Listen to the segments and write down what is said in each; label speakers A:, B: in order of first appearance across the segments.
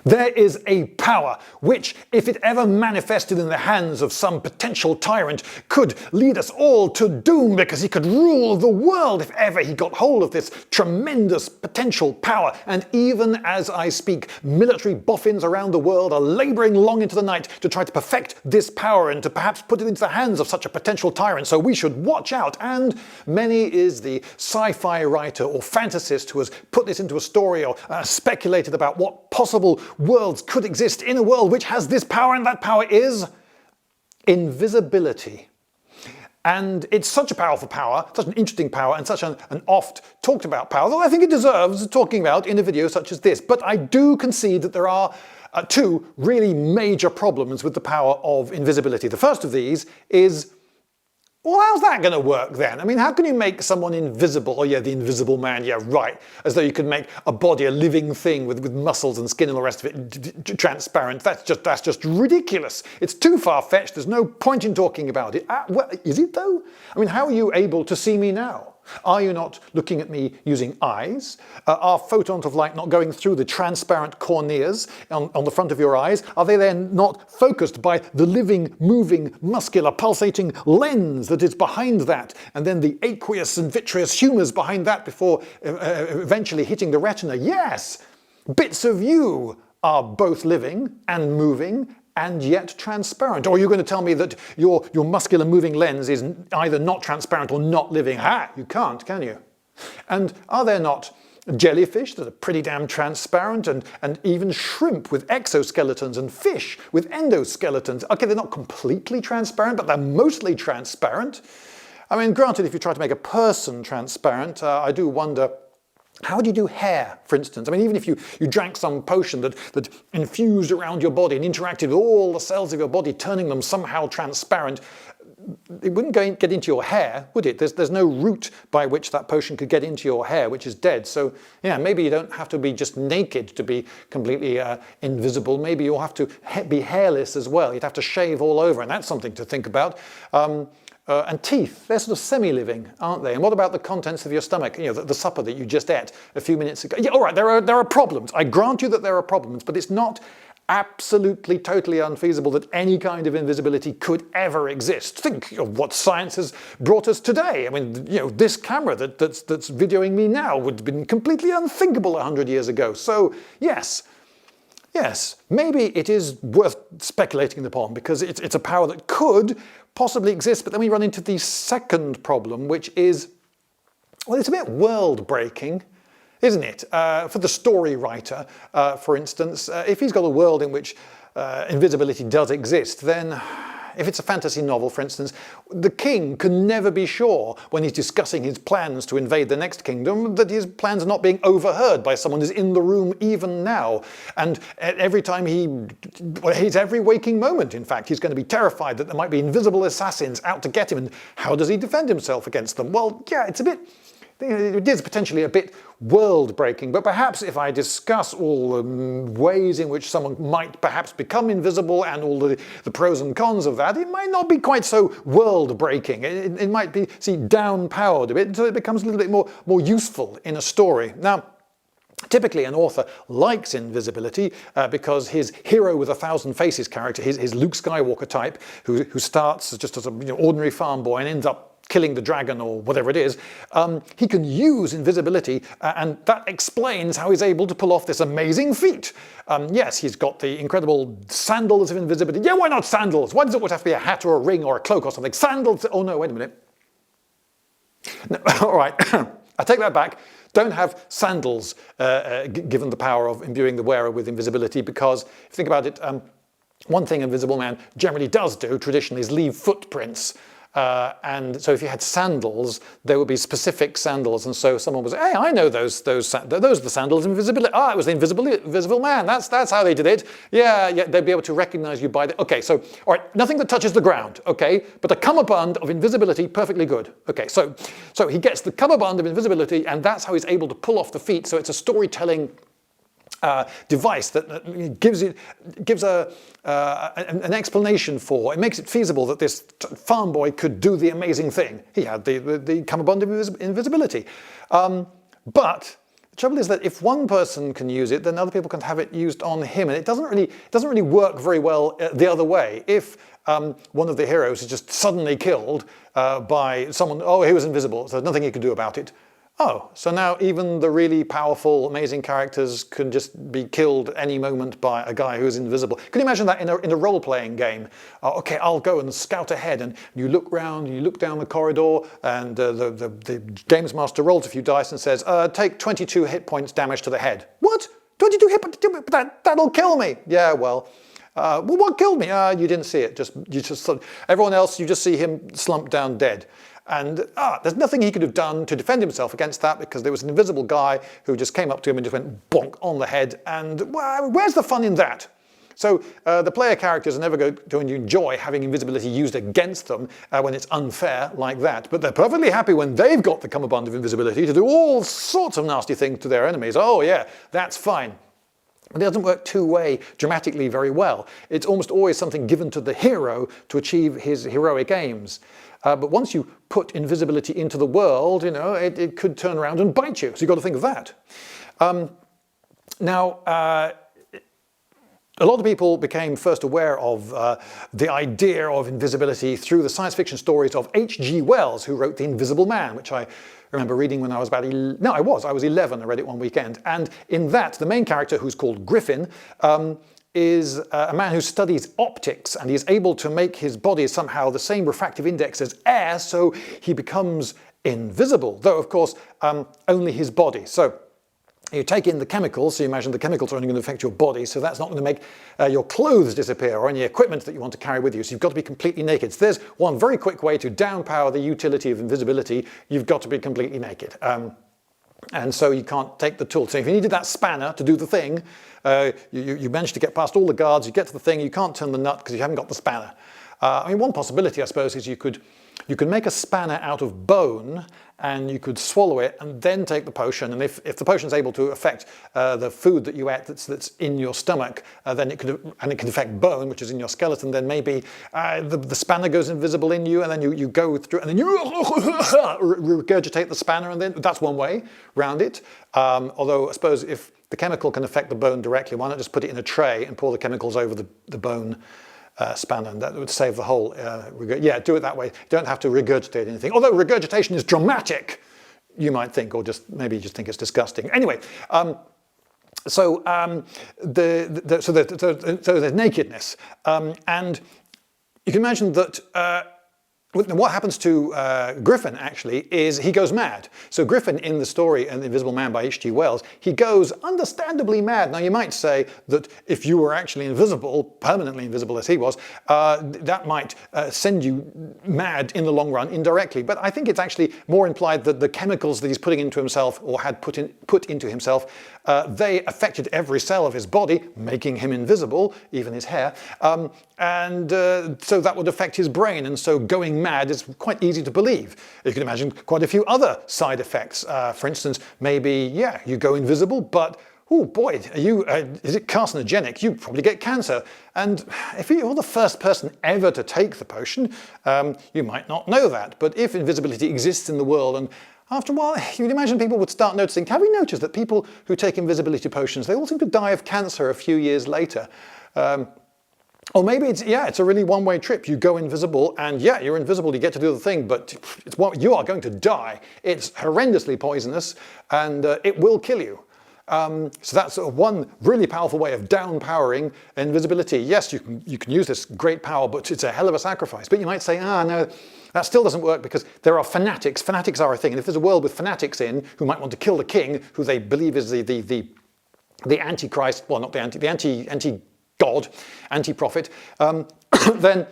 A: There is a power which, if it ever manifested in the hands of some potential tyrant, could lead us all to doom, because he could rule the world if ever he got hold of this tremendous potential power. And even as I speak, military boffins around the world are labouring long into the night to try to perfect this power and to perhaps put it into the hands of such a potential tyrant. So we should watch out. And many is the sci-fi writer or fantasist who has put this into a story or speculated about what possible worlds could exist in a world which has this power, and that power is invisibility. And it's such a powerful power, such an interesting power, and such an oft talked about power that I think it deserves talking about in a video such as this. But I do concede that there are two really major problems with the power of invisibility. The first of these is, well, how's that going to work then? I mean, how can you make someone invisible? Oh yeah, the invisible man, yeah, right. As though you could make a body, a living thing with muscles and skin and the rest of it transparent. That's just ridiculous. It's too far-fetched. There's no point in talking about it. Well, is it though? I mean, how are you able to see me now? Are you not looking at me using eyes? Are photons of light not going through the transparent corneas on the front of your eyes? Are they then not focused by the living, moving, muscular, pulsating lens that is behind that, and then the aqueous and vitreous humours behind that before eventually hitting the retina? Yes! Bits of you are both living and moving and yet transparent. Or are you going to tell me that your muscular moving lens is either not transparent or not living? You can't, can you? And are there not jellyfish that are pretty damn transparent, and even shrimp with exoskeletons, and fish with endoskeletons? Okay, they're not completely transparent, but they're mostly transparent. I mean, granted, if you try to make a person transparent, I do wonder, how would you do hair, for instance? I mean, even if you drank some potion that infused around your body and interacted with all the cells of your body, turning them somehow transparent, it wouldn't get into your hair, would it? There's no route by which that potion could get into your hair, which is dead. So yeah, maybe you don't have to be just naked to be completely invisible. Maybe you'll have to be hairless as well. You'd have to shave all over, and that's something to think about. And teeth, they're sort of semi-living, aren't they? And what about the contents of your stomach? You know, the supper that you just ate a few minutes ago. Yeah, all right, there are problems. I grant you that there are problems, but it's not absolutely, totally unfeasible that any kind of invisibility could ever exist. Think of what science has brought us today. I mean, you know, this camera that's videoing me now would have been completely unthinkable 100 years ago. So, yes, maybe it is worth speculating upon, because it's a power that could possibly exist. But then we run into the second problem, which is, well, it's a bit world-breaking, isn't it? For the story writer, for instance, if he's got a world in which invisibility does exist, then if it's a fantasy novel, for instance, the king can never be sure when he's discussing his plans to invade the next kingdom that his plans are not being overheard by someone who's in the room even now. And every time his every waking moment, in fact, he's going to be terrified that there might be invisible assassins out to get him. And how does he defend himself against them? Well, yeah, it is potentially a bit world-breaking, but perhaps if I discuss all the ways in which someone might perhaps become invisible and all the pros and cons of that, it might not be quite so world-breaking. It might be, down-powered a bit until it becomes a little bit more useful in a story. Now, typically an author likes invisibility because his hero with 1,000 faces character, his Luke Skywalker type, who starts just as an ordinary farm boy and ends up killing the dragon or whatever it is, he can use invisibility, and that explains how he's able to pull off this amazing feat. Yes, he's got the incredible sandals of invisibility. Yeah, why not sandals? Why does it always have to be a hat or a ring or a cloak or something? Sandals! Oh no, wait a minute. No, all right, I take that back. Don't have sandals given the power of imbuing the wearer with invisibility, because if you think about it, one thing Invisible Man generally does do traditionally is leave footprints. And so if you had sandals, there would be specific sandals, and so someone would say, hey, I know those are the sandals of invisibility. Ah, it was the invisible man. That's how they did it. Yeah, they'd be able to recognize you by the. Okay, so all right, nothing that touches the ground. Okay, but the cummerbund of invisibility, perfectly good. Okay, so he gets the cummerbund of invisibility, and that's how he's able to pull off the feat. So it's a storytelling device that gives an explanation for. It makes it feasible that this farm boy could do the amazing thing. He had the cummerbund of invisibility. But The trouble is that if one person can use it, then other people can have it used on him, and it doesn't really work very well the other way. If one of the heroes is just suddenly killed by someone, oh, he was invisible, so there's nothing he can do about it. Oh, so now even the really powerful, amazing characters can just be killed at any moment by a guy who's invisible. Can you imagine that in a role-playing game? Okay, I'll go and scout ahead, and you look round, you look down the corridor, and the games master rolls a few dice and says, take 22 hit points damage to the head. What? 22 hit points? That'll kill me. Yeah, well, what killed me? You didn't see it. Everyone else, you just see him slump down dead. And there's nothing he could have done to defend himself against that, because there was an invisible guy who just came up to him and just went bonk on the head. And where's the fun in that? So the player characters are never going to enjoy having invisibility used against them when it's unfair like that. But they're perfectly happy when they've got the cummerbund of invisibility to do all sorts of nasty things to their enemies. Oh yeah, that's fine. But it doesn't work two-way dramatically very well. It's almost always something given to the hero to achieve his heroic aims. But once you put invisibility into the world, it could turn around and bite you. So you've got to think of that. Now, a lot of people became first aware of the idea of invisibility through the science fiction stories of H.G. Wells, who wrote The Invisible Man, which I remember reading when I was about I was 11. I read it one weekend. And in that, the main character, who's called Griffin, is a man who studies optics, and he's able to make his body somehow the same refractive index as air, so he becomes invisible, though of course only his body. So you take in the chemicals, so you imagine the chemicals are only going to affect your body, so that's not going to make your clothes disappear or any equipment that you want to carry with you, so you've got to be completely naked. So there's one very quick way to downpower the utility of invisibility: you've got to be completely naked. And so you can't take the tool. So if you needed that spanner to do the thing, you manage to get past all the guards, you get to the thing, you can't turn the nut because you haven't got the spanner. One possibility, I suppose, is you could make a spanner out of bone, and you could swallow it and then take the potion. And if the potion is able to affect the food that you ate that's in your stomach, then it could affect bone, which is in your skeleton, then maybe the spanner goes invisible in you, and then you go through, and then you regurgitate the spanner, and then that's one way round it. Although I suppose if the chemical can affect the bone directly, why not just put it in a tray and pour the chemicals over the bone spanner, and that would save the whole yeah, do it that way. You don't have to regurgitate anything. Although regurgitation is dramatic, you might think, or maybe you just think it's disgusting. Anyway, so there's nakedness, and you can imagine that what happens to Griffin, actually, is he goes mad. So Griffin, in the story The Invisible Man by H.G. Wells, he goes understandably mad. Now you might say that if you were actually invisible, permanently invisible as he was, that might send you mad in the long run indirectly. But I think it's actually more implied that the chemicals that he's putting into himself, or had put into himself, they affected every cell of his body, making him invisible, even his hair. So that would affect his brain, and so going mad is quite easy to believe. You can imagine quite a few other side effects. For instance, maybe, yeah, you go invisible, but oh boy, is it carcinogenic? You probably get cancer. And if you're the first person ever to take the potion, you might not know that. But if invisibility exists in the world, and after a while, you'd imagine people would start noticing. Have you noticed that people who take invisibility potions, they all seem to die of cancer a few years later? Or maybe it's a really one-way trip. You go invisible, and yeah, you're invisible, you get to do the thing, but you are going to die. It's horrendously poisonous, and it will kill you. So that's one really powerful way of downpowering invisibility. Yes, you can use this great power, but it's a hell of a sacrifice. But you might say, no, that still doesn't work, because there are fanatics. Fanatics are a thing, and if there's a world with fanatics in, who might want to kill the king, who they believe is the antichrist, well, not the anti-god, anti-prophet, then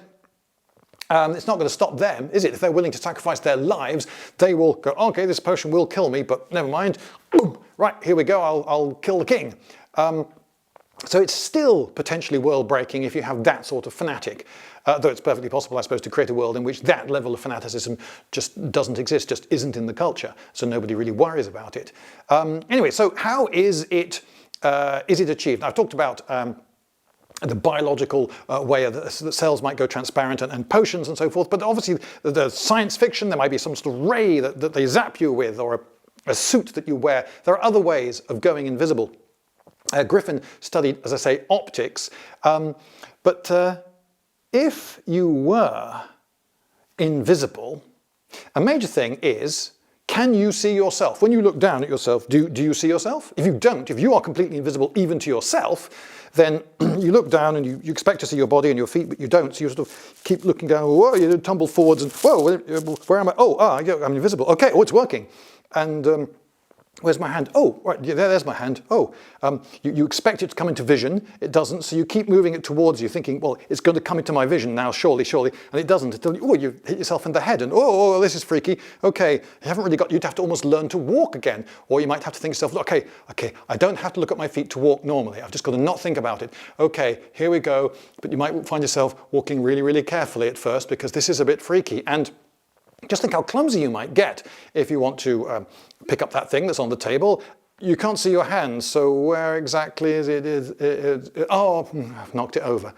A: it's not going to stop them, is it? If they're willing to sacrifice their lives, they will go, okay, this potion will kill me, but never mind. Boom, right, here we go, I'll kill the king. So it's still potentially world-breaking if you have that sort of fanatic, though it's perfectly possible, I suppose, to create a world in which that level of fanaticism just doesn't exist, just isn't in the culture, so nobody really worries about it. Anyway, so how is it achieved? Now, I've talked about the biological way that cells might go transparent, and potions and so forth, but obviously the science fiction, there might be some sort of ray that they zap you with, or a suit that you wear. There are other ways of going invisible. Griffin studied, as I say, optics, but if you were invisible, a major thing is, can you see yourself? When you look down at yourself, do you see yourself? If you don't, if you are completely invisible even to yourself, then you look down and you expect to see your body and your feet, but you don't. So you sort of keep looking down, whoa, you tumble forwards and, whoa, where am I? Oh, I'm invisible. Okay, oh, it's working. And where's my hand? Oh, right, yeah, there's my hand. Oh, you expect it to come into vision. It doesn't, so you keep moving it towards you, thinking, well, it's going to come into my vision now, surely, and it doesn't until you hit yourself in the head, and oh, this is freaky. Okay, you haven't really got, you'd have to almost learn to walk again, or you might have to think to yourself, okay, I don't have to look at my feet to walk normally. I've just got to not think about it. Okay, here we go. But you might find yourself walking really, really carefully at first, because this is a bit freaky. And just think how clumsy you might get if you want to pick up that thing that's on the table. You can't see your hand, so where exactly is it? Oh, I've knocked it over.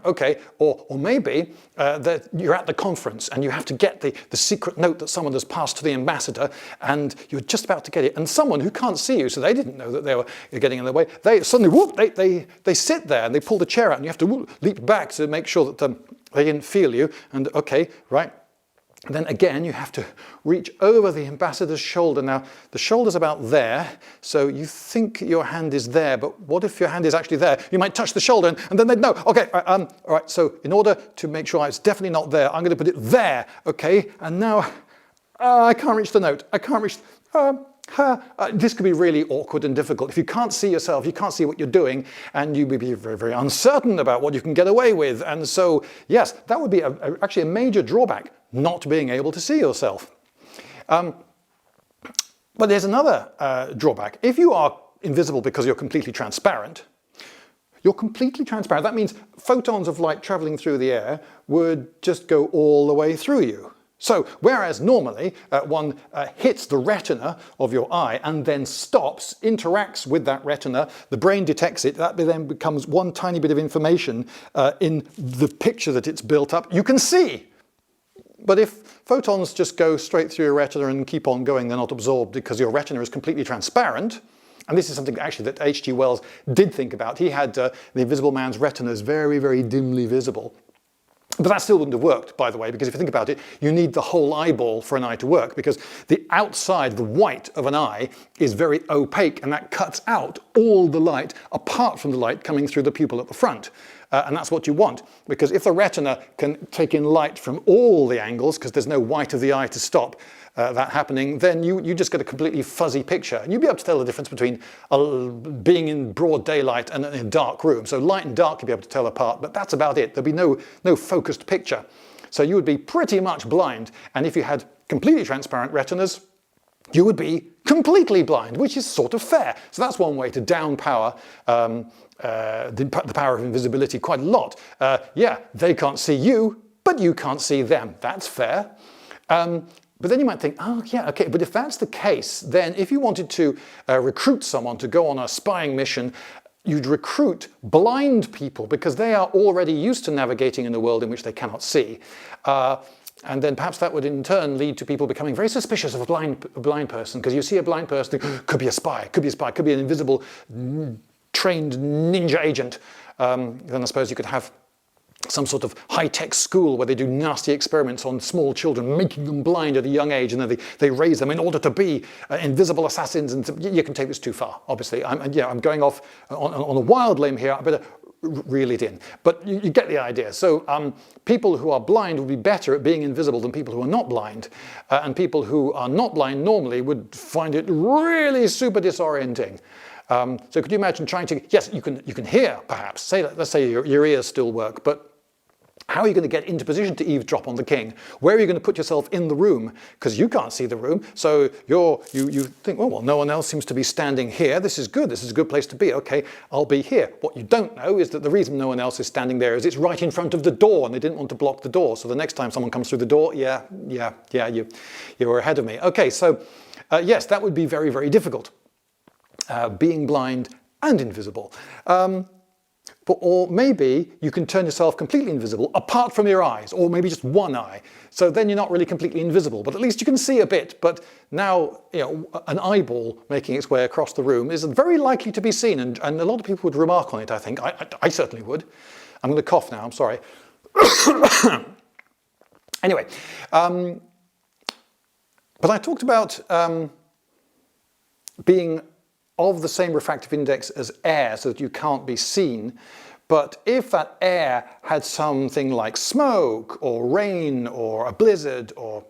A: Okay, or maybe that you're at the conference and you have to get the secret note that someone has passed to the ambassador, and you're just about to get it, and someone who can't see you, so they didn't know that they were getting in their way, they suddenly, whoop, they sit there and they pull the chair out, and you have to leap back to make sure that they didn't feel you, and okay, right. And then again, you have to reach over the ambassador's shoulder. Now, the shoulder's about there, so you think your hand is there, but what if your hand is actually there? You might touch the shoulder, and then they'd know. Okay, all right, so in order to make sure it's definitely not there, I'm going to put it there, okay? And now, I can't reach the note. I can't reach... this could be really awkward and difficult. If you can't see yourself, you can't see what you're doing, and you would be very, very uncertain about what you can get away with. And so, yes, that would be actually a major drawback, not being able to see yourself. But there's another drawback. If you are invisible because you're completely transparent, that means photons of light traveling through the air would just go all the way through you. So, whereas normally one hits the retina of your eye and then stops, interacts with that retina, the brain detects it, that then becomes one tiny bit of information in the picture that it's built up, you can see. But if photons just go straight through your retina and keep on going, they're not absorbed because your retina is completely transparent. And this is something actually that H.G. Wells did think about. He had the Invisible Man's retinas very, very dimly visible. But that still wouldn't have worked, by the way, because if you think about it, you need the whole eyeball for an eye to work, because the outside, the white of an eye, is very opaque, and that cuts out all the light apart from the light coming through the pupil at the front. And that's what you want, because if the retina can take in light from all the angles, because there's no white of the eye to stop that happening, then you just get a completely fuzzy picture. And you'll be able to tell the difference between being in broad daylight and in a dark room. So light and dark you'll be able to tell apart, but that's about it. There'll be no focused picture. So you would be pretty much blind. And if you had completely transparent retinas, you would be completely blind, which is sort of fair. So that's one way to downpower the power of invisibility quite a lot. Yeah, they can't see you, but you can't see them. That's fair. But then you might think, oh yeah, okay, but if that's the case, then if you wanted to recruit someone to go on a spying mission, you'd recruit blind people because they are already used to navigating in a world in which they cannot see. And then perhaps that would in turn lead to people becoming very suspicious of a blind person, because you see a blind person, could be a spy, could be an invisible, trained ninja agent. Then I suppose you could have some sort of high-tech school where they do nasty experiments on small children, making them blind at a young age, and then they raise them in order to be invisible assassins. And you can take this too far, obviously. I'm going off on a wild limb here. I better reel it in. But you get the idea. So people who are blind would be better at being invisible than people who are not blind. And people who are not blind normally would find it really super disorienting. So could you imagine trying to, yes, you can hear perhaps, let's say your ears still work, but how are you going to get into position to eavesdrop on the king? Where are you going to put yourself in the room? Because you can't see the room, so you think, oh, well, no one else seems to be standing here. This is good. This is a good place to be. Okay, I'll be here. What you don't know is that the reason no one else is standing there is it's right in front of the door, and they didn't want to block the door. So the next time someone comes through the door, yeah, you were ahead of me. Okay, so yes, that would be very, very difficult. Being blind and invisible. or maybe you can turn yourself completely invisible apart from your eyes, or maybe just one eye. So then you're not really completely invisible, but at least you can see a bit. But now, an eyeball making its way across the room is very likely to be seen, and a lot of people would remark on it, I think. I certainly would. I'm going to cough now, I'm sorry. Anyway, but I talked about being of the same refractive index as air so that you can't be seen. But if that air had something like smoke or rain or a blizzard or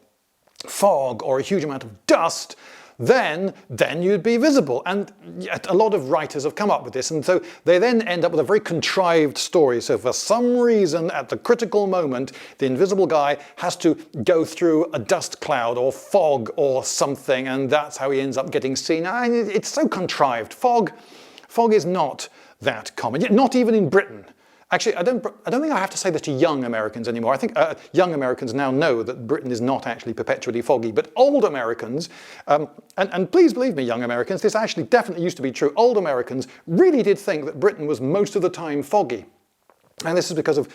A: fog or a huge amount of dust, then you'd be visible. And yet a lot of writers have come up with this, and so they then end up with a very contrived story. So for some reason, at the critical moment, the invisible guy has to go through a dust cloud or fog or something, and that's how he ends up getting seen. It's so contrived. Fog is not that common, not even in Britain. Actually, I don't think I have to say this to young Americans anymore. I think young Americans now know that Britain is not actually perpetually foggy, but old Americans, and please believe me, young Americans, this actually definitely used to be true. Old Americans really did think that Britain was most of the time foggy. And this is because of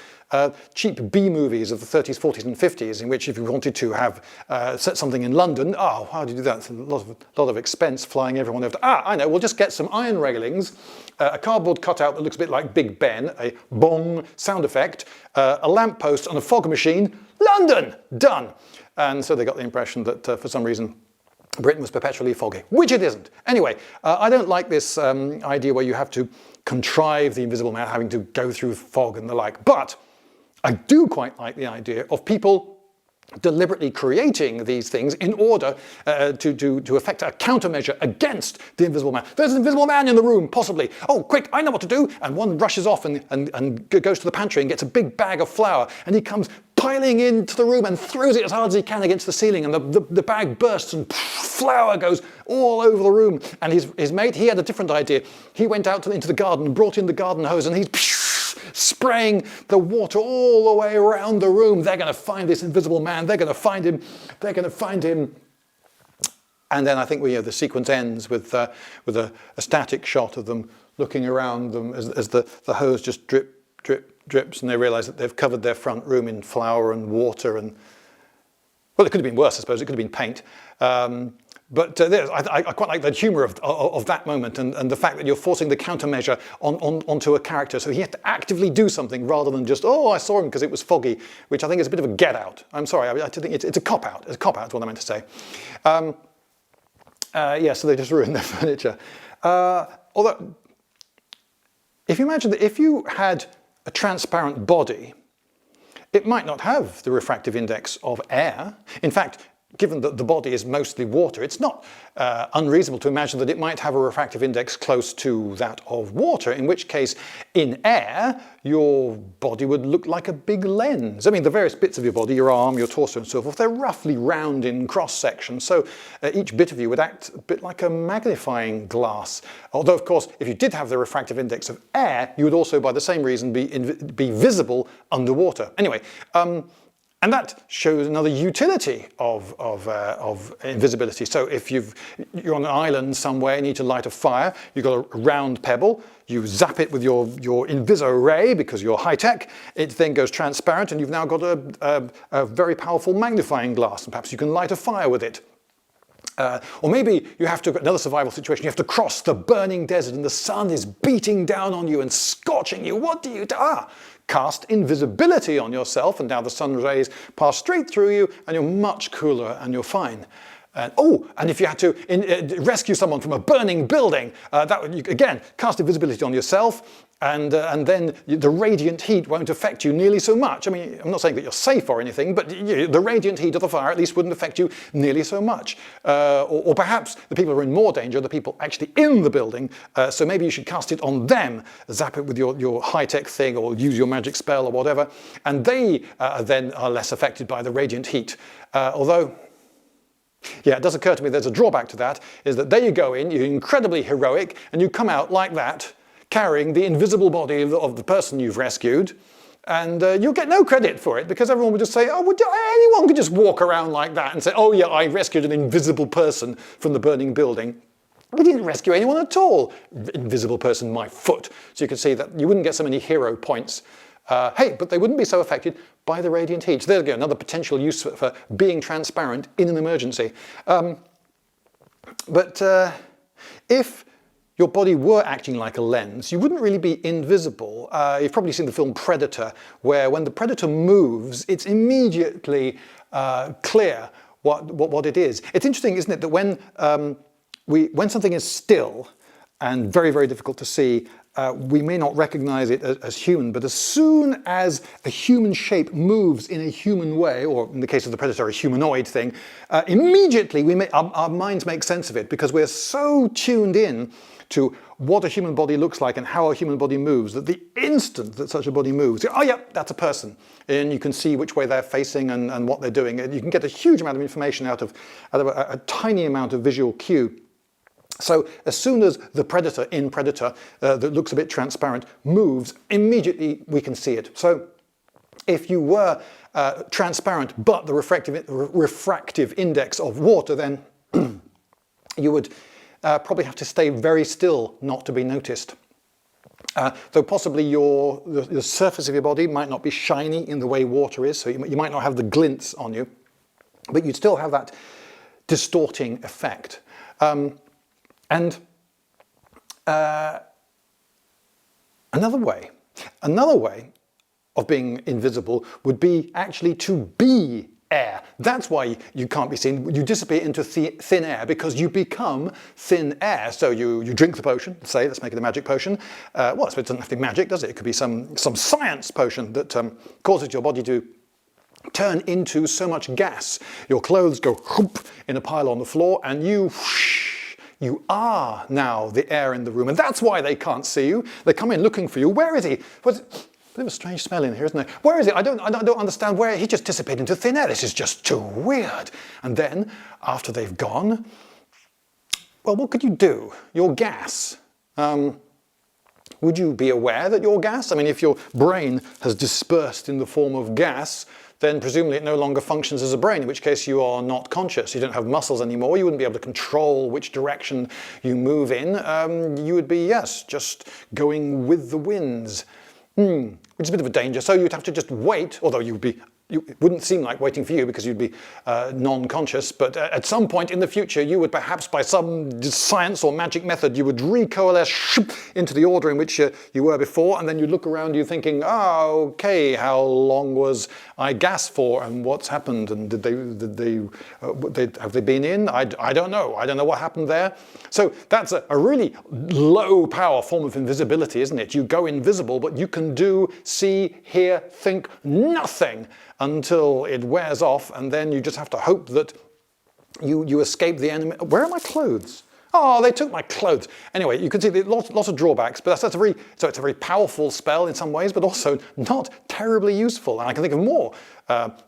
A: cheap B-movies of the 30s, 40s and 50s, in which if you wanted to have set something in London, how do you do that? It's a lot of expense flying everyone over. I know, we'll just get some iron railings, a cardboard cutout that looks a bit like Big Ben, a bong sound effect, a lamppost and a fog machine. London! Done! And so they got the impression that for some reason Britain was perpetually foggy, which it isn't. Anyway, I don't like this idea where you have to contrive the invisible man having to go through fog and the like, but I do quite like the idea of people deliberately creating these things in order to effect a countermeasure against the invisible man. There's an invisible man in the room, possibly. Oh, quick, I know what to do. And one rushes off and goes to the pantry and gets a big bag of flour, and he comes piling into the room and throws it as hard as he can against the ceiling, and the bag bursts and flour goes all over the room. And his mate, he had a different idea. He went out into the garden, brought in the garden hose, and he's spraying the water all the way around the room. They're going to find this invisible man. They're going to find him. They're going to find him. And then I think the sequence ends with a static shot of them looking around them as the hose just drips, and they realise that they've covered their front room in flour and water. And well, it could have been worse, I suppose. It could have been paint. But I quite like the humour of that moment, and the fact that you're forcing the countermeasure onto a character, so he has to actively do something rather than just, I saw him because it was foggy, which I think is a bit of a get-out. I'm sorry, I think it's a cop-out. It's a cop-out is what I meant to say. So they just ruined their furniture. Although, if you imagine that if you had a transparent body, it might not have the refractive index of air. In fact, given that the body is mostly water, it's not unreasonable to imagine that it might have a refractive index close to that of water, in which case, in air, your body would look like a big lens. I mean, the various bits of your body, your arm, your torso and so forth, they're roughly round in cross-section, so each bit of you would act a bit like a magnifying glass. Although, of course, if you did have the refractive index of air, you would also, by the same reason, be visible underwater. Anyway, and that shows another utility of invisibility. So if you're on an island somewhere, you need to light a fire, you've got a round pebble, you zap it with your Inviso ray because you're high-tech, it then goes transparent, and you've now got a very powerful magnifying glass, and perhaps you can light a fire with it. Or maybe you have to, another survival situation, you have to cross the burning desert and the sun is beating down on you and scorching you. What do you do? Cast invisibility on yourself, and now the sun rays pass straight through you and you're much cooler and you're fine. And if you had to rescue someone from a burning building, that would, again, cast invisibility on yourself, and then the radiant heat won't affect you nearly so much. I mean, I'm not saying that you're safe or anything, but the radiant heat of the fire at least wouldn't affect you nearly so much. Or perhaps the people who are in more danger are the people actually in the building, so maybe you should cast it on them, zap it with your high-tech thing, or use your magic spell or whatever, and they then are less affected by the radiant heat. Although, yeah, it does occur to me there's a drawback to that, is that there you go in, you're incredibly heroic, and you come out like that, carrying the invisible body of the person you've rescued, and you'll get no credit for it, because everyone would just say, anyone could just walk around like that and say, oh yeah, I rescued an invisible person from the burning building. We didn't rescue anyone at all. Invisible person, my foot. So you can see that you wouldn't get so many hero points. Hey, but they wouldn't be so affected by the radiant heat. So there we go, another potential use for being transparent in an emergency. But if your body were acting like a lens, you wouldn't really be invisible. You've probably seen the film Predator, where when the predator moves, it's immediately clear what it is. It's interesting, isn't it, that when something is still and very, very difficult to see, we may not recognize it as human, but as soon as a human shape moves in a human way, or in the case of the predator, a humanoid thing, immediately our minds make sense of it, because we're so tuned in to what a human body looks like and how a human body moves, that the instant that such a body moves, oh yeah, that's a person. And you can see which way they're facing and what they're doing. And you can get a huge amount of information out of a tiny amount of visual cue. So as soon as the predator in Predator, that looks a bit transparent, moves, immediately we can see it. So if you were transparent but the refractive index of water, then you would probably have to stay very still not to be noticed. Though possibly the surface of your body might not be shiny in the way water is, so you might not have the glints on you, but you'd still have that distorting effect. And another way of being invisible would be actually to be air. That's why you can't be seen. You disappear into thin air because you become thin air. So you drink the potion, let's make it a magic potion. Well, it doesn't have to be magic, does it? It could be some science potion that causes your body to turn into so much gas. Your clothes go whoop in a pile on the floor, and you are now the air in the room. And that's why they can't see you. They come in looking for you. Where is he? Bit of a strange smell in here, isn't there? Where is it? I don't understand where he just disappeared into thin air. This is just too weird. And then, after they've gone, well, what could you do? Your gas. Would you be aware that you're gas? I mean, if your brain has dispersed in the form of gas, then presumably it no longer functions as a brain, in which case you are not conscious. You don't have muscles anymore. You wouldn't be able to control which direction you move in. You would be, yes, just going with the winds. Which is a bit of a danger. So you'd have to just wait, although it wouldn't seem like waiting for you because you'd be non-conscious, but at some point in the future you would perhaps, by some science or magic method, you would recoalesce into the order in which you were before, and then you'd look around you thinking, oh, okay, how long was I gas for, and what's happened, and have they been in? I don't know. I don't know what happened there. So that's a really low power form of invisibility, isn't it? You go invisible, but you can do, see, hear, think nothing until it wears off, and then you just have to hope that you escape the enemy. Where are my clothes? Oh, they took my clothes. Anyway, you can see lots of drawbacks, but it's a very powerful spell in some ways, but also not terribly useful. And I can think of more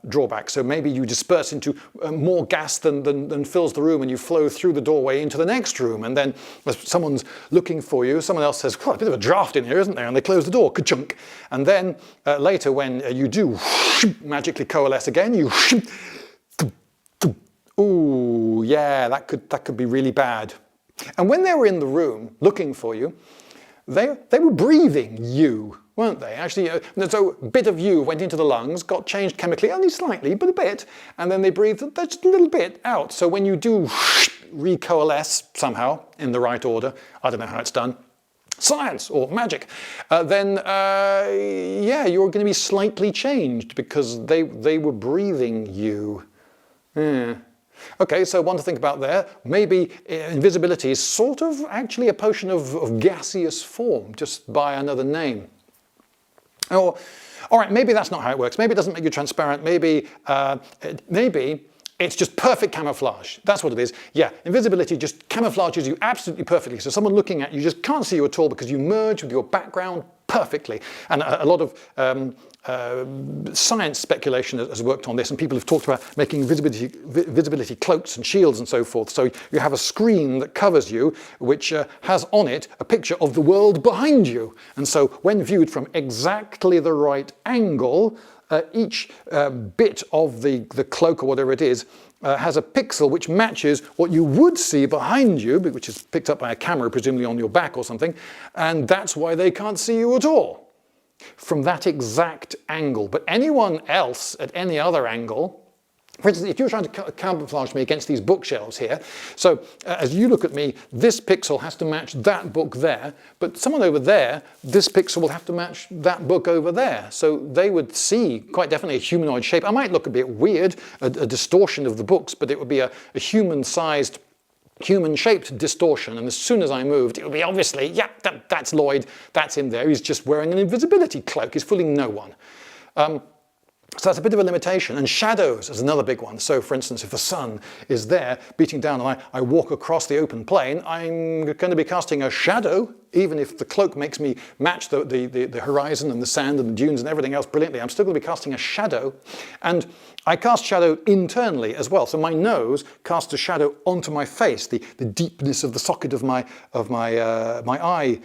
A: drawbacks. So maybe you disperse into more gas than fills the room, and you flow through the doorway into the next room. And then as someone's looking for you, someone else says, "Quite a bit of a draft in here, isn't there?" And they close the door, ka-chunk. And then later, when you do magically coalesce again, you ooh, yeah, that could be really bad. And when they were in the room looking for you, they were breathing you, weren't they? Actually, so a bit of you went into the lungs, got changed chemically, only slightly, but a bit, and then they breathed just a little bit out. So when you do recoalesce somehow in the right order, I don't know how it's done, science or magic, then yeah, you're going to be slightly changed because they were breathing you. Yeah. Okay, so one to think about there. Maybe invisibility is sort of actually a potion of gaseous form, just by another name. Or, all right, maybe that's not how it works. Maybe it doesn't make you transparent. Maybe it's just perfect camouflage. That's what it is. Yeah, invisibility just camouflages you absolutely perfectly. So someone looking at you just can't see you at all because you merge with your background perfectly. And a lot of science speculation has worked on this, and people have talked about making visibility cloaks and shields and so forth. So you have a screen that covers you, which has on it a picture of the world behind you. And so when viewed from exactly the right angle, each bit of the cloak or whatever it is has a pixel which matches what you would see behind you, which is picked up by a camera, presumably on your back or something, and that's why they can't see you at all, from that exact angle. But anyone else at any other angle, for instance, if you're trying to camouflage me against these bookshelves here, so as you look at me, this pixel has to match that book there, but someone over there, this pixel will have to match that book over there. So they would see quite definitely a humanoid shape. I might look a bit weird, a distortion of the books, but it would be a human-sized, human-shaped distortion, and as soon as I moved, it would be obviously, yeah, that's Lloyd, that's him there, he's just wearing an invisibility cloak, he's fooling no one. So that's a bit of a limitation. And shadows is another big one. So for instance, if the sun is there beating down and I walk across the open plain, I'm going to be casting a shadow, even if the cloak makes me match the horizon and the sand and the dunes and everything else brilliantly. I'm still going to be casting a shadow. And I cast shadow internally as well. So my nose casts a shadow onto my face. The deepness of the socket of my eye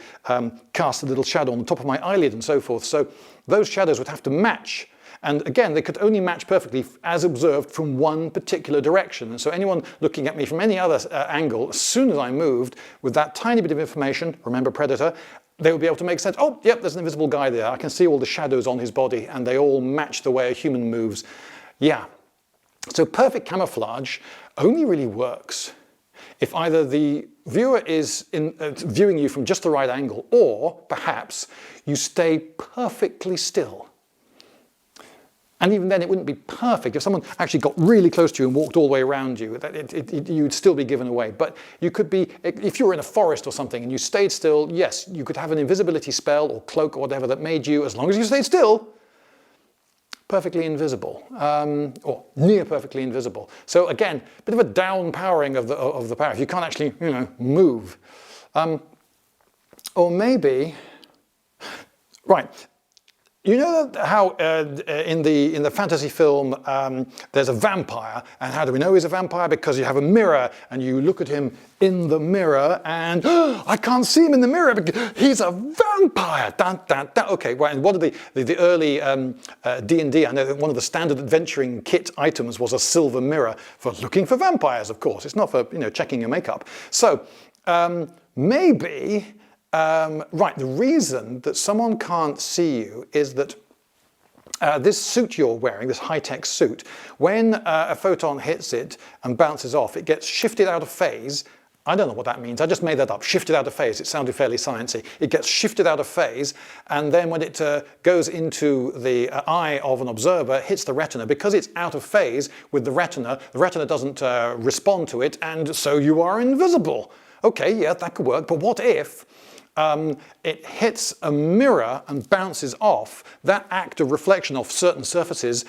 A: casts a little shadow on the top of my eyelid and so forth. So those shadows would have to match. And again, they could only match perfectly as observed from one particular direction. And so anyone looking at me from any other angle, as soon as I moved, with that tiny bit of information, remember predator, they would be able to make sense. Oh, yep, there's an invisible guy there. I can see all the shadows on his body, and they all match the way a human moves. Yeah. So perfect camouflage only really works if either the viewer is viewing you from just the right angle, or perhaps you stay perfectly still. And even then, it wouldn't be perfect. If someone actually got really close to you and walked all the way around you, you'd still be given away. But you could be, if you were in a forest or something and you stayed still, yes, you could have an invisibility spell or cloak or whatever that made you, as long as you stayed still, perfectly invisible, or near perfectly invisible. So again, a bit of a down-powering of the power, if you can't actually, move. Or maybe, right. You know how in the fantasy film there's a vampire, and how do we know he's a vampire? Because you have a mirror and you look at him in the mirror and I can't see him in the mirror because he's a vampire. Dun, dun, dun. Okay, well, and one of the early D&D, I know that one of the standard adventuring kit items was a silver mirror for looking for vampires, of course. It's not for checking your makeup. So maybe. Right, the reason that someone can't see you is that this suit you're wearing, this high-tech suit, when a photon hits it and bounces off, it gets shifted out of phase. I don't know what that means, I just made that up, shifted out of phase, it sounded fairly sciencey. It gets shifted out of phase, and then when it goes into the eye of an observer, hits the retina, because it's out of phase with the retina doesn't respond to it, and so you are invisible. Okay, yeah, that could work, but what if it hits a mirror and bounces off? That act of reflection off certain surfaces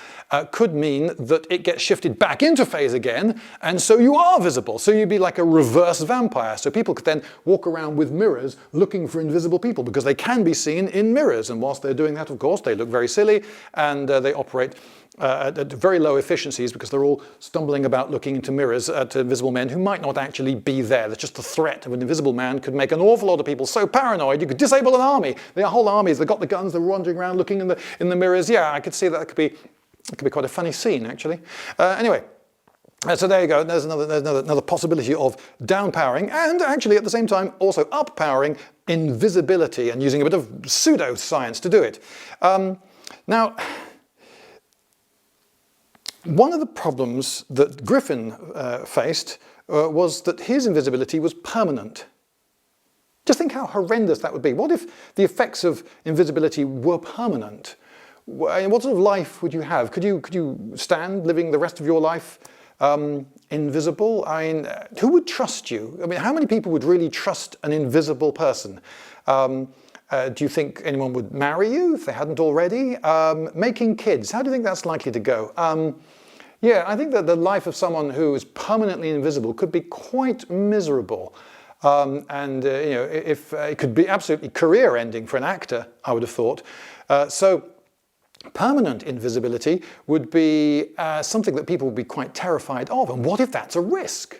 A: could mean that it gets shifted back into phase again, and so you are visible. So you'd be like a reverse vampire. So people could then walk around with mirrors looking for invisible people, because they can be seen in mirrors. And whilst they're doing that, of course, they look very silly, and they operate at very low efficiencies, because they're all stumbling about looking into mirrors to invisible men who might not actually be there. That's just the threat of an invisible man could make an awful lot of people so paranoid you could disable an army. There are whole armies, they've got the guns, they're wandering around looking in the mirrors. Yeah, I could see that. It could be quite a funny scene, actually. Anyway. So there you go, there's another possibility of down-powering, and actually at the same time also up-powering invisibility, and using a bit of pseudoscience to do it. Now, one of the problems that Griffin faced was that his invisibility was permanent. Just think how horrendous that would be. What if the effects of invisibility were permanent? What sort of life would you have? Could you stand living the rest of your life invisible? I mean, who would trust you? I mean, how many people would really trust an invisible person? Do you think anyone would marry you if they hadn't already? Making kids, how do you think that's likely to go? Yeah, I think that the life of someone who is permanently invisible could be quite miserable. If it could be absolutely career-ending for an actor, I would have thought. So permanent invisibility would be something that people would be quite terrified of. And what if that's a risk?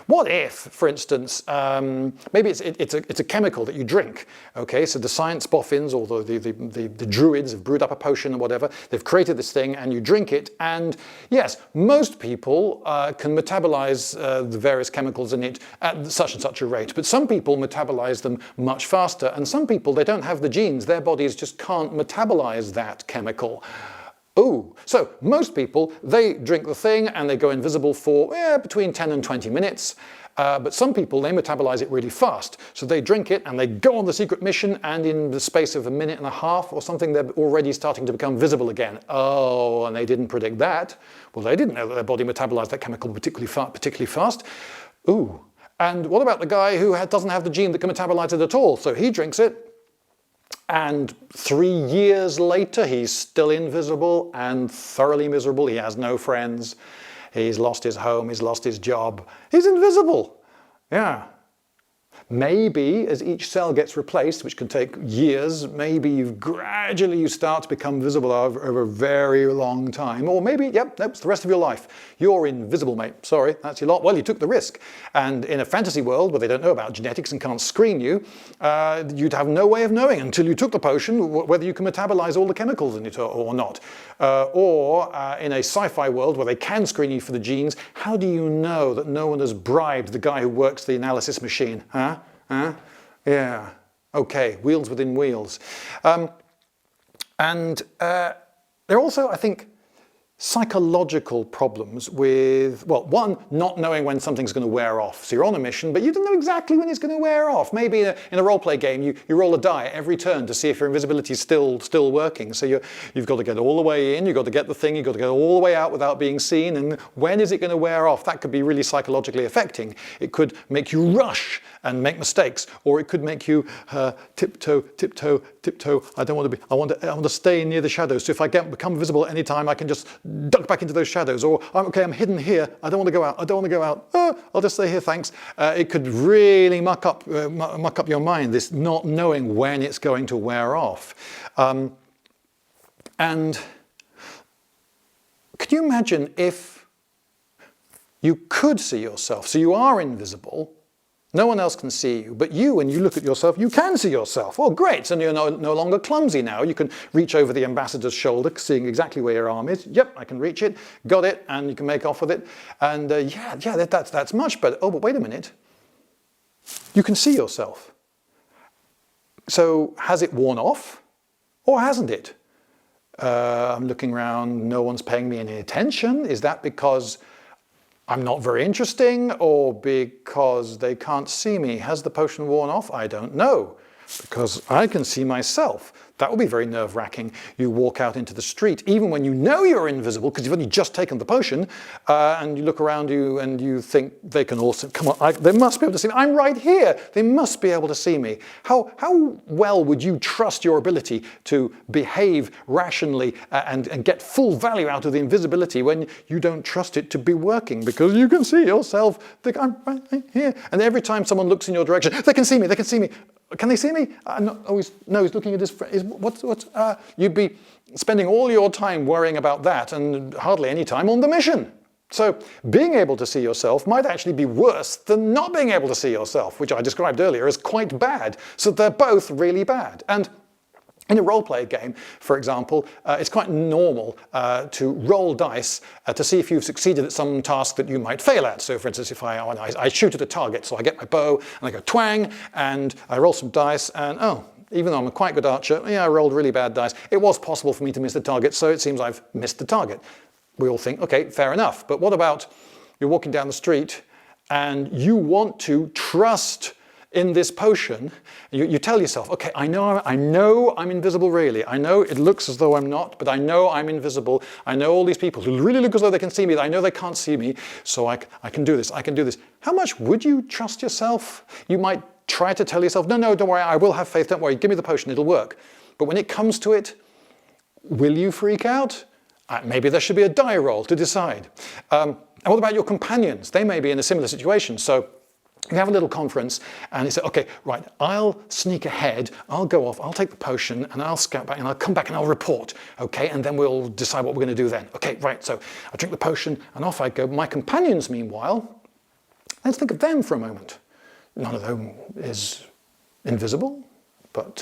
A: What if, for instance, maybe it's a chemical that you drink, okay? So the science boffins or the druids have brewed up a potion or whatever, they've created this thing and you drink it, and yes, most people can metabolize the various chemicals in it at such and such a rate, but some people metabolize them much faster, and some people, they don't have the genes, their bodies just can't metabolize that chemical. Oh, so most people, they drink the thing and they go invisible for between 10 and 20 minutes. But some people, they metabolize it really fast. So they drink it and they go on the secret mission, and in the space of a minute and a half or something, they're already starting to become visible again. Oh, and they didn't predict that. Well, they didn't know that their body metabolized that chemical particularly fast. Ooh, and what about the guy who doesn't have the gene that can metabolize it at all? So he drinks it, and 3 years later, he's still invisible and thoroughly miserable. He has no friends. He's lost his home. He's lost his job. He's invisible. Yeah. Maybe as each cell gets replaced, which can take years, maybe gradually you start to become visible over a very long time. Or maybe, yep, that's the rest of your life. You're invisible, mate. Sorry, that's your lot. Well, you took the risk. And in a fantasy world where they don't know about genetics and can't screen you, you'd have no way of knowing until you took the potion whether you can metabolize all the chemicals in it or not. Or in a sci-fi world where they can screen you for the genes, how do you know that no one has bribed the guy who works the analysis machine? Huh? Yeah. Okay. Wheels within wheels. And there are also, I think, psychological problems with, well, one, not knowing when something's going to wear off. So you're on a mission, but you don't know exactly when it's going to wear off. Maybe in a role-play game, you roll a die every turn to see if your invisibility is still working. So you've got to get all the way in, you've got to get the thing, you've got to go all the way out without being seen, and when is it going to wear off? That could be really psychologically affecting. It could make you rush and make mistakes, or it could make you tiptoe. I don't want to be, I want to stay near the shadows. So if I become visible at any time, I can just duck back into those shadows. Or I'm hidden here. I don't want to go out. I don't want to go out. I'll just stay here. Thanks. It could really muck up your mind. This not knowing when it's going to wear off. And can you imagine if you could see yourself? So you are invisible. No one else can see you, but you, when you look at yourself, you can see yourself. Oh, great, so you're no longer clumsy now. You can reach over the ambassador's shoulder, seeing exactly where your arm is. Yep, I can reach it, got it, and you can make off with it. And that's much better. Oh, but wait a minute. You can see yourself. So has it worn off, or hasn't it? I'm looking around, no one's paying me any attention. Is that because I'm not very interesting, or because they can't see me? Has the potion worn off? I don't know, because I can see myself. That would be very nerve-wracking. You walk out into the street, even when you know you're invisible, because you've only just taken the potion, and you look around you and you think they can also, come on, they must be able to see me. I'm right here. They must be able to see me. How well would you trust your ability to behave rationally and get full value out of the invisibility when you don't trust it to be working? Because you can see yourself. Think, I'm right here. And every time someone looks in your direction, they can see me, they can see me. Can they see me? No, he's looking at his friend. You'd be spending all your time worrying about that and hardly any time on the mission. So being able to see yourself might actually be worse than not being able to see yourself, which I described earlier as quite bad. So they're both really bad. And in a role-play game, for example, it's quite normal to roll dice to see if you've succeeded at some task that you might fail at. So for instance, if I shoot at a target, so I get my bow and I go twang, and I roll some dice, and even though I'm a quite good archer, I rolled really bad dice. It was possible for me to miss the target, so it seems I've missed the target. We all think, okay, fair enough. But what about you're walking down the street and you want to trust in this potion? You tell yourself, okay, I know I'm invisible really. I know it looks as though I'm not, but I know I'm invisible. I know all these people who really look as though they can see me. I know they can't see me, so I can do this. I can do this. How much would you trust yourself? You might try to tell yourself, no, don't worry, I will have faith. Don't worry, give me the potion, it'll work. But when it comes to it, will you freak out? Maybe there should be a die roll to decide. And what about your companions? They may be in a similar situation. So you have a little conference and you say, okay, right, I'll sneak ahead, I'll go off, I'll take the potion and I'll scout back and I'll come back and I'll report, okay, and then we'll decide what we're going to do then. Okay, right, so I drink the potion and off I go. My companions, meanwhile, Let's think of them for a moment. None of them is invisible, but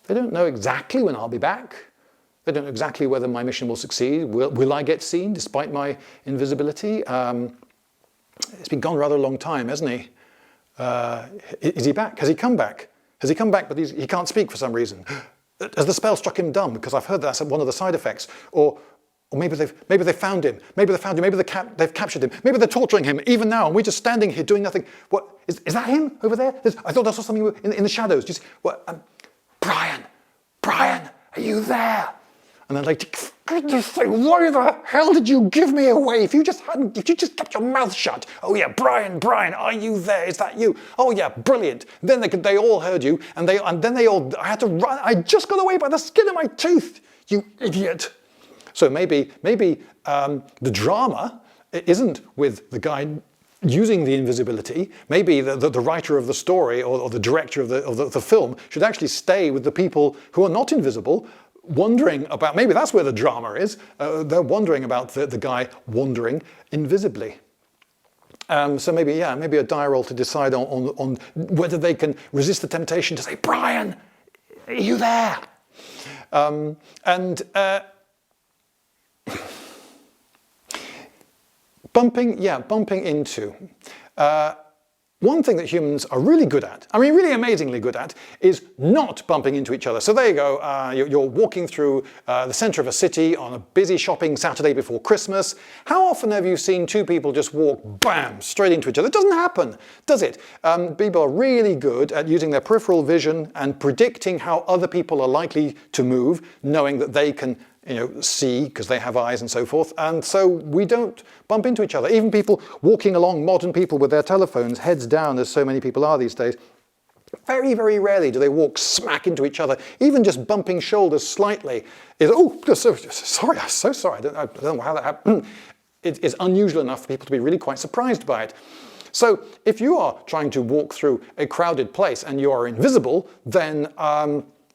A: they don't know exactly when I'll be back. They don't know exactly whether my mission will succeed. Will I get seen despite my invisibility? It's been gone rather a long time, hasn't he? Is he back? Has he come back? Has he come back, but he can't speak for some reason? Has the spell struck him dumb? Because I've heard that's one of the side effects. Or maybe they've found him. Maybe they've captured him. Maybe they're torturing him even now, and we're just standing here doing nothing. What is that him over there? I thought I saw something in the shadows. Just what? Brian, are you there? And then like, goodness sake, why the hell did you give me away? If you just kept your mouth shut. Oh yeah, Brian, are you there? Is that you? Oh yeah, brilliant. Then they all heard you, and then I had to run. I just got away by the skin of my teeth. You idiot. So maybe the drama isn't with the guy using the invisibility. Maybe the writer of the story or the director of the film should actually stay with the people who are not invisible, wondering about, maybe that's where the drama is, they're wondering about the guy wandering invisibly. So maybe a die roll to decide on whether they can resist the temptation to say, Brian, are you there? Bumping into. One thing that humans are really good at, I mean really amazingly good at, is not bumping into each other. So there you go, you're walking through the centre of a city on a busy shopping Saturday before Christmas. How often have you seen two people just walk, bam, straight into each other? It doesn't happen, does it? People are really good at using their peripheral vision and predicting how other people are likely to move, knowing that they can see because they have eyes and so forth, and so we don't bump into each other. Even people walking along, modern people with their telephones, heads down, as so many people are these days, very, very rarely do they walk smack into each other. Even just bumping shoulders slightly is, sorry, I'm so sorry, I don't know how that happened. It is unusual enough for people to be really quite surprised by it. So if you are trying to walk through a crowded place and you are invisible, then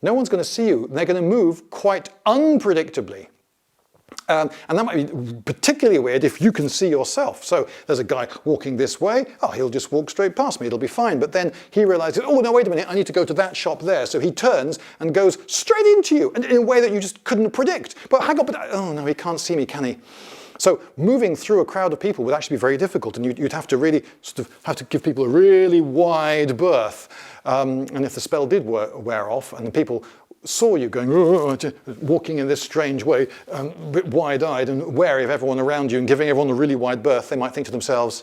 A: no one's going to see you. They're going to move quite unpredictably. And that might be particularly weird if you can see yourself. So there's a guy walking this way. Oh, he'll just walk straight past me. It'll be fine. But then he realizes, oh, no, wait a minute. I need to go to that shop there. So he turns and goes straight into you in a way that you just couldn't predict. But hang on, oh, no, he can't see me, can he? So moving through a crowd of people would actually be very difficult, and you'd have to really have to give people a really wide berth. And if the spell did wear off, and the people saw you going, walking in this strange way, a bit wide-eyed and wary of everyone around you and giving everyone a really wide berth, they might think to themselves,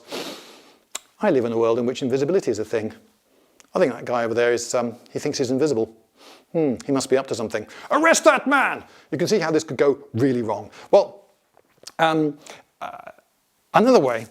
A: I live in a world in which invisibility is a thing. I think that guy over there he thinks he's invisible. He must be up to something. Arrest that man! You can see how this could go really wrong. Well, another way,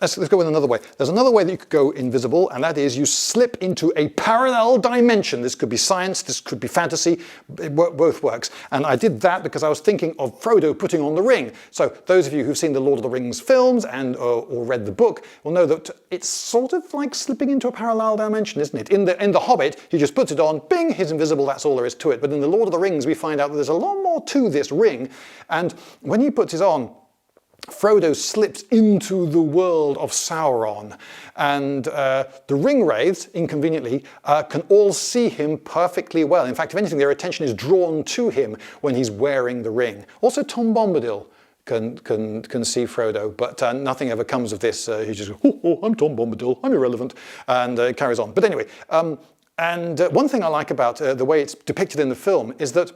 A: let's go with another way. There's another way that you could go invisible, and that is you slip into a parallel dimension. This could be science, this could be fantasy, both works. And I did that because I was thinking of Frodo putting on the ring. So those of you who've seen the Lord of the Rings films and or read the book will know that it's sort of like slipping into a parallel dimension, isn't it? In the Hobbit, he just puts it on, bing, he's invisible, that's all there is to it. But in the Lord of the Rings, we find out that there's a lot more to this ring. And when he puts it on, Frodo slips into the world of Sauron, and the ring wraiths, inconveniently, can all see him perfectly well. In fact, if anything, their attention is drawn to him when he's wearing the ring. Also, Tom Bombadil can see Frodo, but nothing ever comes of this. He just goes, oh, I'm Tom Bombadil, I'm irrelevant, and carries on. But anyway, one thing I like about the way it's depicted in the film is that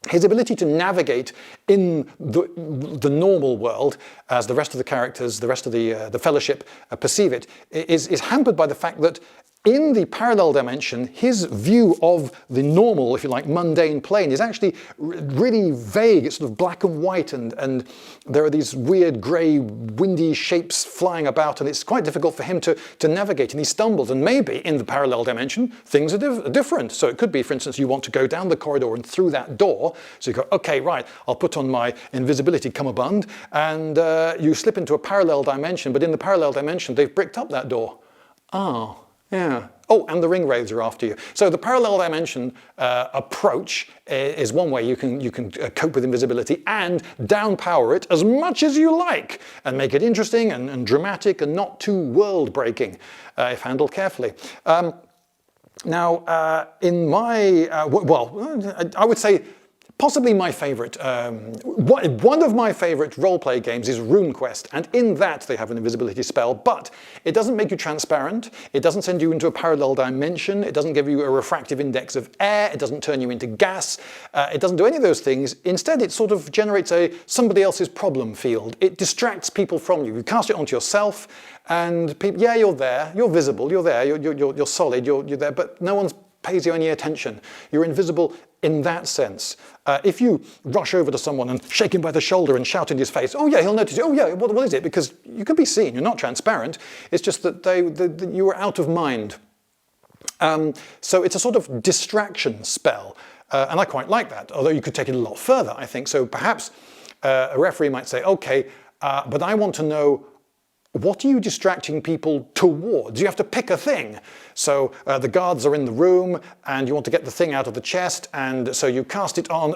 A: his ability to navigate in the normal world, as the rest of the characters, the rest of the Fellowship perceive it, is hampered by the fact that in the parallel dimension, his view of the normal, if you like, mundane plane is actually really vague. It's sort of black and white, and there are these weird grey, windy shapes flying about, and it's quite difficult for him to navigate, and he stumbles. And maybe in the parallel dimension, things are different. So it could be, for instance, you want to go down the corridor and through that door. So you go, okay, right, I'll put on my invisibility cummerbund, and you slip into a parallel dimension, but in the parallel dimension, they've bricked up that door. Oh. Yeah. Oh, and the ring wraiths are after you. So the parallel dimension approach is one way you can cope with invisibility and downpower it as much as you like and make it interesting and dramatic and not too world-breaking if handled carefully. Now, in my, I would say possibly my favourite, one of my favourite roleplay games is RuneQuest, and in that they have an invisibility spell, but it doesn't make you transparent, it doesn't send you into a parallel dimension, it doesn't give you a refractive index of air, it doesn't turn you into gas, it doesn't do any of those things. Instead, it sort of generates somebody else's problem field. It distracts people from you. You cast it onto yourself, and people, yeah, you're there, you're visible, you're there, you're solid, you're there, but no one pays you any attention. You're invisible in that sense. If you rush over to someone and shake him by the shoulder and shout in his face, oh yeah, he'll notice you. Oh yeah, what is it? Because you can be seen, you're not transparent. It's just that you were out of mind. So it's a sort of distraction spell. And I quite like that, although you could take it a lot further, I think. So perhaps a referee might say, okay, but I want to know, what are you distracting people towards? You have to pick a thing. So the guards are in the room and you want to get the thing out of the chest, and so you cast it on,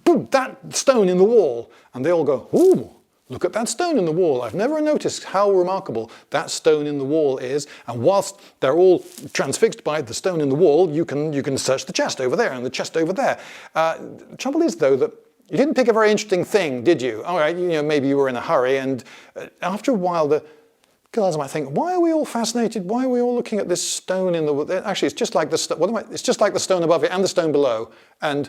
A: boom, that stone in the wall. And they all go, ooh, look at that stone in the wall. I've never noticed how remarkable that stone in the wall is. And whilst they're all transfixed by the stone in the wall, you can search the chest over there and the chest over there. The trouble is, though, that you didn't pick a very interesting thing, did you? All right, maybe you were in a hurry, and after a while the guards might think, why are we all fascinated? Why are we all looking at this stone in the... Actually, it's just like it's just like the stone above it and the stone below. And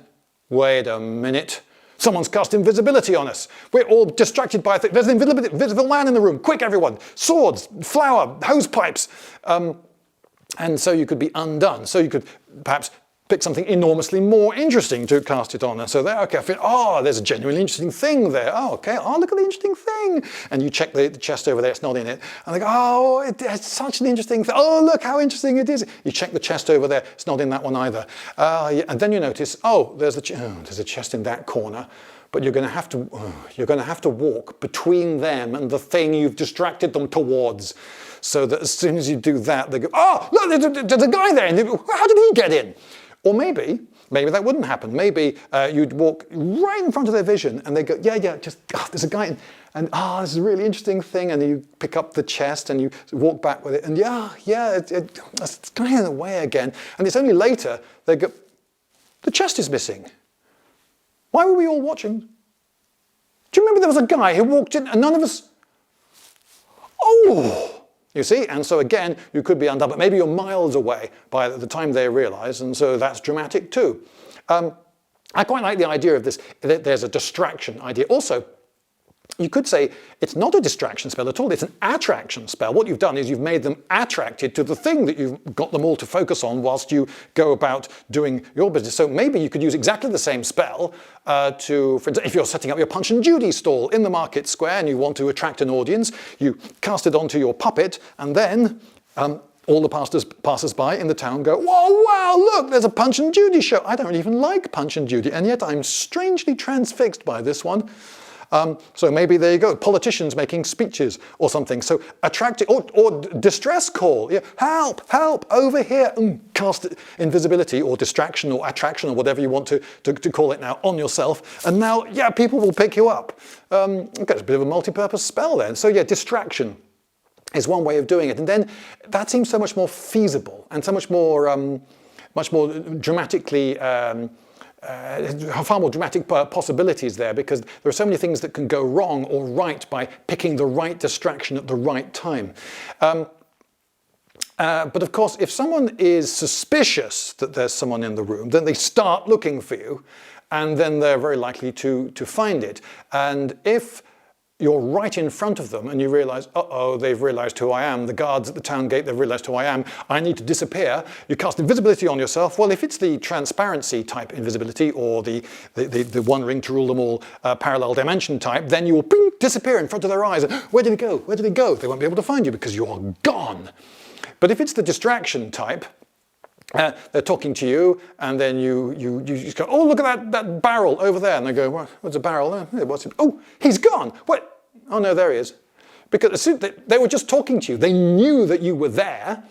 A: wait a minute, someone's cast invisibility on us. We're all distracted by there's an invisible man in the room. Quick, everyone! Swords, flour, hose pipes. And so you could be undone. So you could perhaps pick something enormously more interesting to cast it on. And so there, okay, I feel, oh, there's a genuinely interesting thing there. Oh, okay, oh, look at the interesting thing. And you check the chest over there, it's not in it. And they go, oh, it's such an interesting thing. Oh, look how interesting it is. You check the chest over there, it's not in that one either. And then you notice, oh, there's a chest in that corner. But you're going to have to walk between them and the thing you've distracted them towards. So that as soon as you do that, they go, oh, look, there's a guy there. And they go, how did he get in? Or maybe that wouldn't happen. Maybe you'd walk right in front of their vision and they go, yeah, there's a guy, and this is a really interesting thing. And then you pick up the chest and you walk back with it, and it's going in the way again. And it's only later they go, the chest is missing. Why were we all watching? Do you remember there was a guy who walked in and none of us, oh! You see, and so again, you could be undone, but maybe you're miles away by the time they realise, and so that's dramatic too. I quite like the idea of this, that there's a distraction idea. Also, you could say it's not a distraction spell at all, it's an attraction spell. What you've done is you've made them attracted to the thing that you've got them all to focus on whilst you go about doing your business. So maybe you could use exactly the same spell for instance, if you're setting up your Punch and Judy stall in the market square and you want to attract an audience, you cast it onto your puppet, and then all the passers-by in the town go, whoa, wow, look, there's a Punch and Judy show. I don't even like Punch and Judy, and yet I'm strangely transfixed by this one. So maybe there you go, politicians making speeches or something. So attracting, or distress call, yeah, help, over here, cast invisibility or distraction or attraction or whatever you want to call it now on yourself. And now, yeah, people will pick you up. Okay, it's a bit of a multi-purpose spell then. So yeah, distraction is one way of doing it. And then that seems so much more feasible and so much more dramatically far more dramatic possibilities there, because there are so many things that can go wrong or right by picking the right distraction at the right time. But of course, if someone is suspicious that there's someone in the room, then they start looking for you, and then they're very likely to find it. And if you're right in front of them and you realise, uh-oh, they've realised who I am, the guards at the town gate, they've realised who I am, I need to disappear, you cast invisibility on yourself. Well, if it's the transparency type invisibility or the one ring to rule them all parallel dimension type, then you will disappear in front of their eyes. Where did he go? Where did he go? They won't be able to find you because you're gone. But if it's the distraction type, they're talking to you, and then you just go, oh, look at that barrel over there. And they go, what's a barrel there? What's it? Oh, he's gone. What? Oh, no, there he is. Because they were just talking to you. They knew that you were there.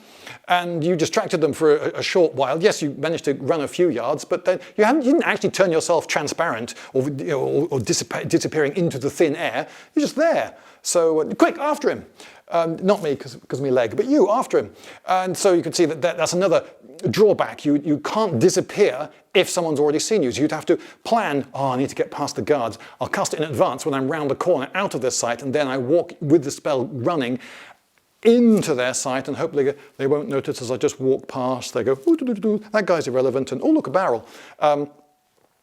A: and you distracted them for a short while. Yes, you managed to run a few yards, but then you didn't actually turn yourself transparent or, or disappearing into the thin air. You're just there. So quick, after him. Not me, because of my leg, but you, after him. And so you can see that that's another drawback. You can't disappear if someone's already seen you. So you'd have to plan, oh, I need to get past the guards. I'll cast it in advance when I'm round the corner out of their sight, and then I walk with the spell running into their sight, and hopefully they won't notice as I just walk past. They go, ooh, doo, doo, doo, that guy's irrelevant, and oh, look, a barrel.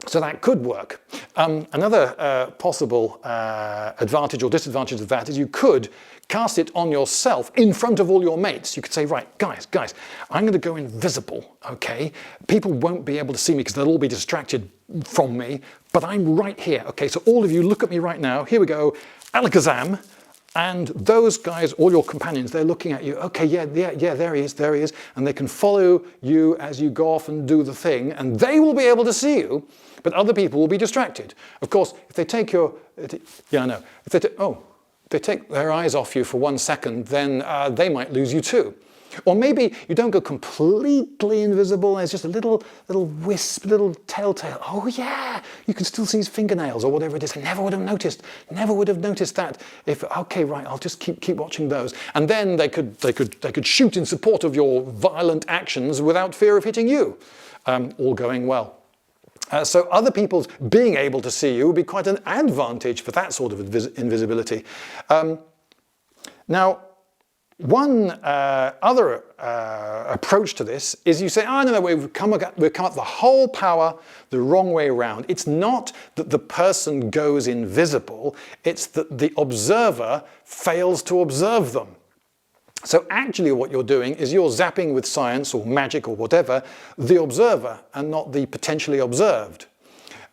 A: So that could work. Another possible advantage or disadvantage of that is you could cast it on yourself in front of all your mates. You could say, right, guys, I'm going to go invisible, okay? People won't be able to see me because they'll all be distracted from me, but I'm right here, okay? So all of you look at me right now. Here we go, alakazam. And those guys, all your companions, they're looking at you. Okay, yeah, there he is. And they can follow you as you go off and do the thing, and they will be able to see you, but other people will be distracted. Of course, if they take your, yeah, I know. If they take their eyes off you for 1 second, then they might lose you too. Or maybe you don't go completely invisible, there's just a little wisp, little telltale. Oh yeah, you can still see his fingernails or whatever it is. I never would have noticed that if, okay, right, I'll just keep watching those. And then they could shoot in support of your violent actions without fear of hitting you, all going well. So other people's being able to see you would be quite an advantage for that sort of invisibility. Now, one other approach to this is you say, oh, no, we've come up the whole power the wrong way around. It's not that the person goes invisible, it's that the observer fails to observe them. So actually what you're doing is you're zapping with science or magic or whatever, the observer and not the potentially observed.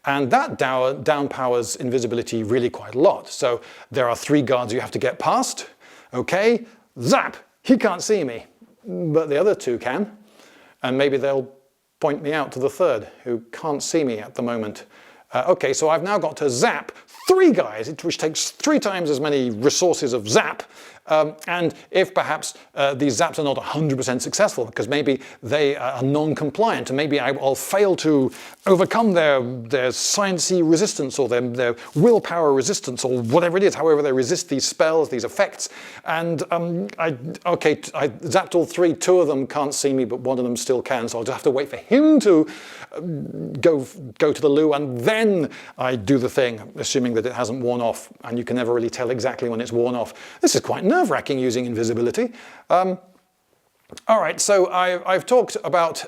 A: And that downpowers invisibility really quite a lot. So there are 3 guards you have to get past, okay? Zap! He can't see me, but the other 2 can. And maybe they'll point me out to the 3rd, who can't see me at the moment. Okay, so I've now got to zap 3 guys, which takes 3 times as many resources of zap. And if perhaps these zaps are not 100% successful, because maybe they are non-compliant, and maybe I'll fail to overcome their sciencey resistance or their willpower resistance or whatever it is, however they resist these spells, these effects. And I zapped all 3, 2 of them can't see me, but 1 of them still can, so I'll just have to wait for him to go to the loo, and then I do the thing, assuming that it hasn't worn off, and you can never really tell exactly when it's worn off. This is quite nerve-wracking using invisibility. All right, so I've talked about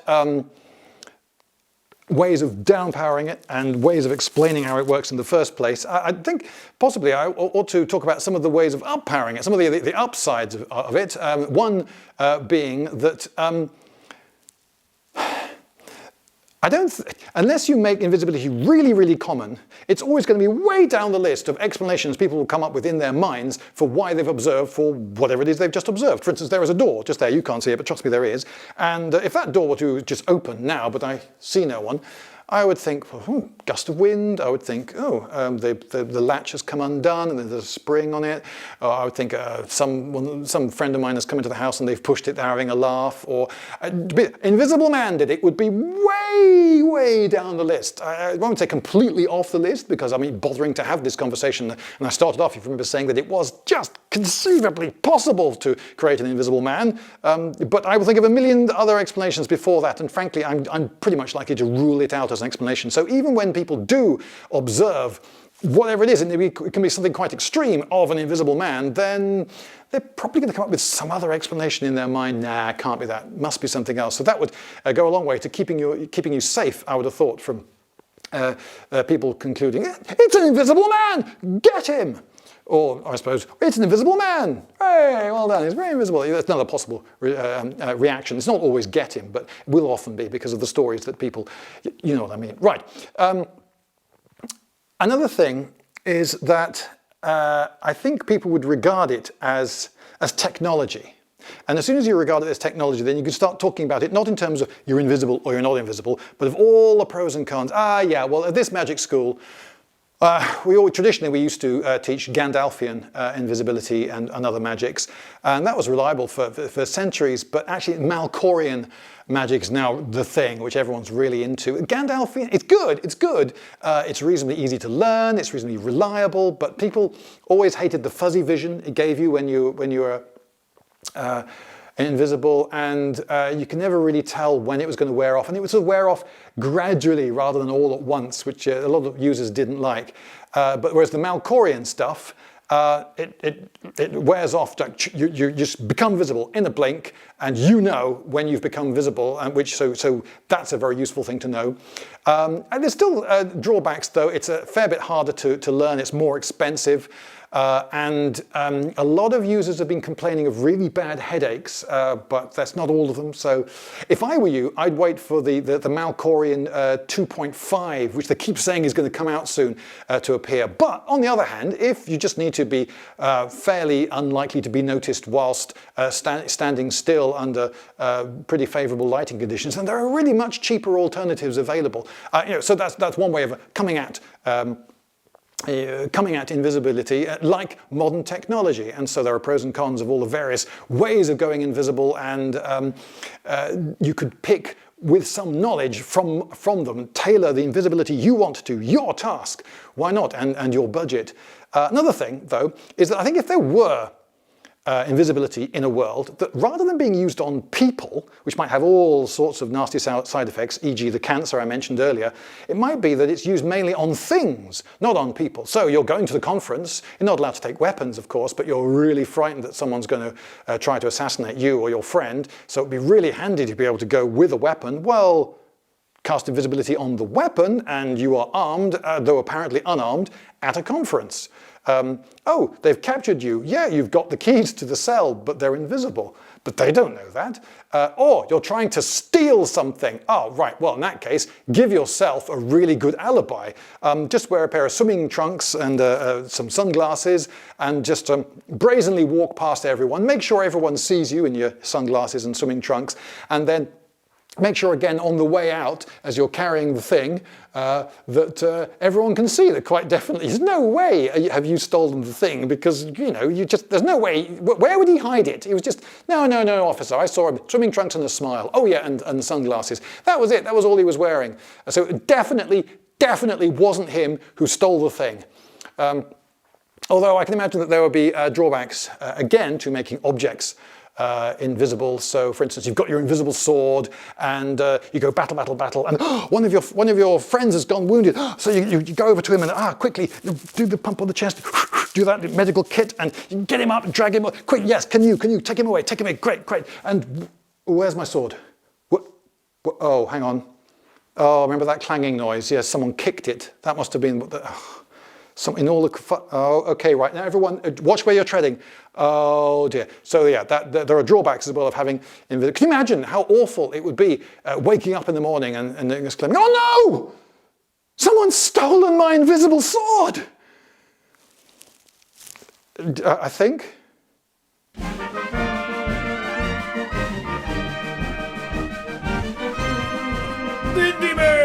A: ways of downpowering it and ways of explaining how it works in the first place. I think possibly I ought to talk about some of the ways of uppowering it, some of the upsides of it. One being that unless you make invisibility really, really common, it's always going to be way down the list of explanations people will come up with in their minds for why they've observed for whatever it is they've just observed. For instance, there is a door just there, you can't see it, but trust me, there is. And if that door were to just open now, but I see no one, I would think, gust of wind. I would think, the latch has come undone and there's a spring on it. Or I would think some friend of mine has come into the house and they've pushed it, they're having a laugh. Or Invisible Man did it would be way, way down the list. I won't say completely off the list because I'm bothering to have this conversation. And I started off, if you remember, saying that it was just conceivably possible to create an Invisible Man. But I will think of a million other explanations before that. And frankly, I'm pretty much likely to rule it out as an explanation. So even when people do observe whatever it is, and it can be something quite extreme of an invisible man, then they're probably going to come up with some other explanation in their mind. Nah, can't be that. Must be something else. So that would go a long way to keeping you safe, I would have thought, from people concluding, it's an invisible man, get him! Or, I suppose, it's an invisible man. Hey, well done, he's very invisible. That's another possible reaction. It's not always get him, but it will often be because of the stories that people, you know what I mean. Right. Another thing is that I think people would regard it as technology. And as soon as you regard it as technology, then you can start talking about it not in terms of you're invisible or you're not invisible, but of all the pros and cons. Yeah, well, at this magic school, Traditionally, we used to teach Gandalfian invisibility and other magics, and that was reliable for centuries, but actually Malkorian magic is now the thing which everyone's really into. Gandalfian, it's good, it's reasonably easy to learn, it's reasonably reliable, but people always hated the fuzzy vision it gave you when you were invisible, and you can never really tell when it was going to wear off, and it would sort of wear off gradually rather than all at once, which a lot of users didn't like. But whereas the Malkorian stuff, it wears off. You just become visible in a blink, and you know when you've become visible, and so that's a very useful thing to know. And there's still drawbacks, though. It's a fair bit harder to learn. It's more expensive. And a lot of users have been complaining of really bad headaches, but that's not all of them. So if I were you, I'd wait for the Malkorian 2.5, which they keep saying is going to come out soon, to appear. But on the other hand, if you just need to be fairly unlikely to be noticed whilst standing still under pretty favourable lighting conditions, then there are really much cheaper alternatives available. So that's one way of coming at invisibility like modern technology. And so there are pros and cons of all the various ways of going invisible, and you could pick with some knowledge from them, tailor the invisibility you want to your task. Why not? And your budget. Another thing, though, is that I think if there were invisibility in a world, that rather than being used on people, which might have all sorts of nasty side effects, e.g. the cancer I mentioned earlier, it might be that it's used mainly on things, not on people. So you're going to the conference, you're not allowed to take weapons, of course, but you're really frightened that someone's going to try to assassinate you or your friend, so it'd be really handy to be able to go with a weapon. Well, cast invisibility on the weapon, and you are armed, though apparently unarmed, at a conference. Oh, they've captured you. Yeah, you've got the keys to the cell, but they're invisible. But they don't know that. Or you're trying to steal something. Oh, right. Well, in that case, give yourself a really good alibi. Just wear a pair of swimming trunks and some sunglasses, and just brazenly walk past everyone. Make sure everyone sees you in your sunglasses and swimming trunks, and then make sure again on the way out, as you're carrying the thing, that everyone can see that quite definitely. There's no way have you stolen the thing, because there's no way. Where would he hide it? He was just no, officer. I saw him, swimming trunks and a smile. Oh yeah, and sunglasses. That was it. That was all he was wearing. So it definitely wasn't him who stole the thing. Although I can imagine that there would be drawbacks again to making objects invisible. So, for instance, you've got your invisible sword, and you go battle, and one of your friends has gone wounded. So you go over to him and quickly do the pump on the chest, do that medical kit, and you get him up, drag him up. Quick, yes, can you take him away? Take him away. Great. And where's my sword? What? Oh, hang on. Oh, remember that clanging noise? Yes, someone kicked it. That must have been in all the. Oh, okay, right now, everyone, watch where you're treading. Oh dear. So yeah, there are drawbacks as well of having invisibility. Can you imagine how awful it would be waking up in the morning and exclaiming, "Oh no! Someone's stolen my invisible sword!" I think. Lindybeige!